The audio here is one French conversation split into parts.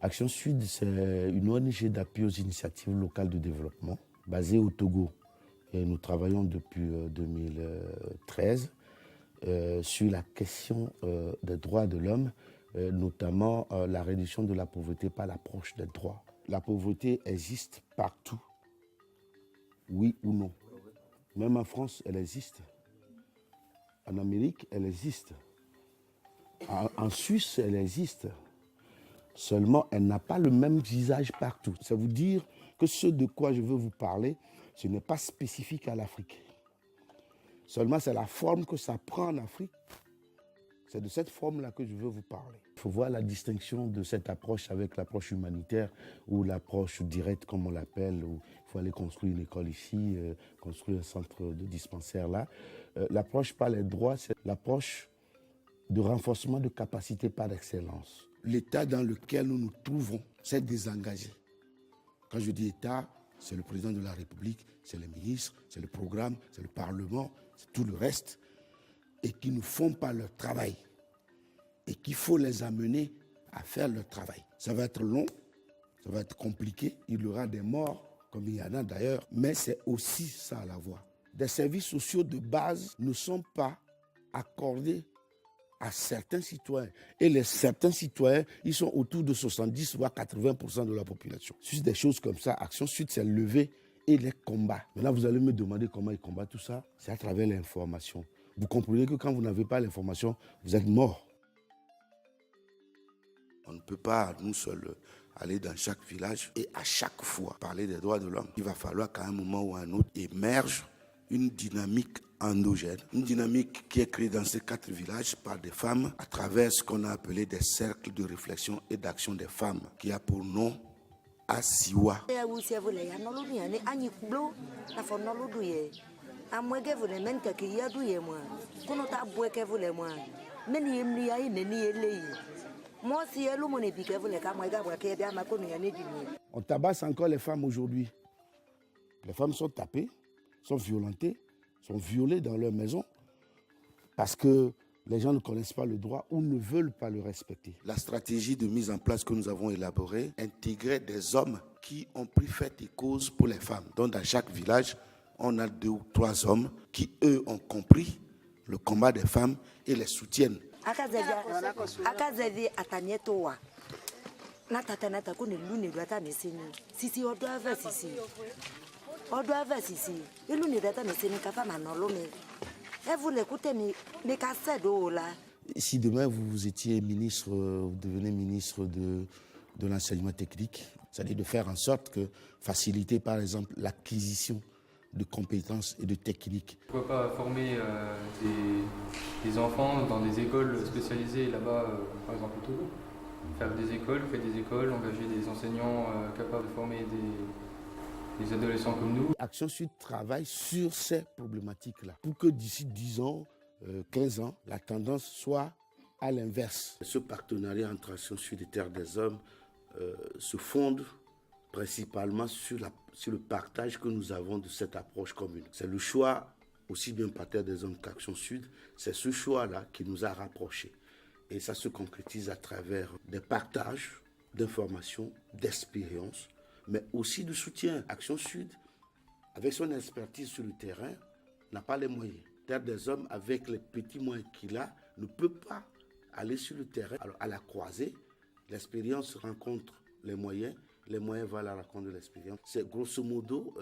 Action Sud, c'est une ONG d'appui aux initiatives locales de développement basée au Togo. Et nous travaillons depuis 2013 sur la question des droits de l'homme, notamment la réduction de la pauvreté par l'approche des droits. La pauvreté existe partout, oui ou non. Même en France, elle existe. En Amérique, elle existe. En Suisse, elle existe. Seulement, elle n'a pas le même visage partout. Ça veut dire que ce de quoi je veux vous parler, ce n'est pas spécifique à l'Afrique. Seulement, c'est la forme que ça prend en Afrique. C'est de cette forme-là que je veux vous parler. Il faut voir la distinction de cette approche avec l'approche humanitaire ou l'approche directe, comme on l'appelle, où il faut aller construire une école ici, construire un centre de dispensaire là. L'approche par les droits, c'est l'approche de renforcement de capacité par excellence. L'état dans lequel nous nous trouvons s'est désengagé. Quand je dis État, c'est le président de la République, c'est les ministres, c'est le programme, c'est le Parlement, c'est tout le reste, et qui ne font pas leur travail, et qu'il faut les amener à faire leur travail. Ça va être long, ça va être compliqué, il y aura des morts, comme il y en a d'ailleurs, mais c'est aussi ça la voie. Des services sociaux de base ne sont pas accordés à certains citoyens. Et certains citoyens, ils sont autour de 70 voire 80% de la population. Sur des choses comme ça, Action Sud s'est levé et les combat. Maintenant, vous allez me demander comment ils combattent tout ça. C'est à travers l'information. Vous comprenez que quand vous n'avez pas l'information, vous êtes mort. On ne peut pas, nous seuls, aller dans chaque village et à chaque fois parler des droits de l'homme. Il va falloir qu'à un moment ou à un autre émerge une dynamique endogène, une dynamique qui est créée dans ces 4 villages par des femmes à travers ce qu'on a appelé des cercles de réflexion et d'action des femmes, qui a pour nom Asiwa. On tabasse encore les femmes aujourd'hui. Les femmes sont tapées, sont violentées, sont violées dans leur maison parce que les gens ne connaissent pas le droit ou ne veulent pas le respecter. La stratégie de mise en place que nous avons élaborée intégrait des hommes qui ont pris fait et cause pour les femmes. Donc dans chaque village, on a 2 ou 3 hommes qui, eux, ont compris le combat des femmes et les soutiennent. Si demain vous étiez ministre, vous devenez ministre de l'enseignement technique, c'est-à-dire de faire en sorte que faciliter par exemple l'acquisition de compétences et de techniques. Pourquoi pas former des enfants dans des écoles spécialisées là-bas, par exemple au Togo. Faire des écoles, engager des enseignants capables de former des adolescents comme nous. Action Sud travaille sur ces problématiques-là pour que d'ici 10 ans, 15 ans, la tendance soit à l'inverse. Ce partenariat entre Action Sud et Terre des Hommes se fonde principalement sur le partage que nous avons de cette approche commune. C'est le choix, aussi bien par Terre des Hommes qu'Action Sud, c'est ce choix-là qui nous a rapprochés. Et ça se concrétise à travers des partages d'informations, d'expériences, mais aussi de soutien. Action Sud, avec son expertise sur le terrain, n'a pas les moyens. Terre des Hommes, avec les petits moyens qu'il a, ne peut pas aller sur le terrain. Alors, à la croisée, l'expérience rencontre les moyens vont à la rencontre de l'expérience. C'est grosso modo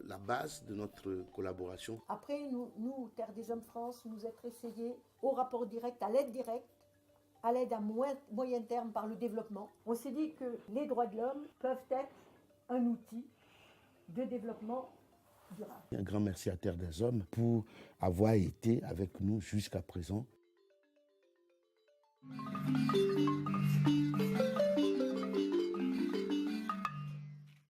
la base de notre collaboration. Après, nous, Terre des Hommes France, nous être essayés au rapport direct, à l'aide directe, à l'aide à moyen terme par le développement. On s'est dit que les droits de l'homme peuvent être un outil de développement durable. Un grand merci à Terre des Hommes pour avoir été avec nous jusqu'à présent.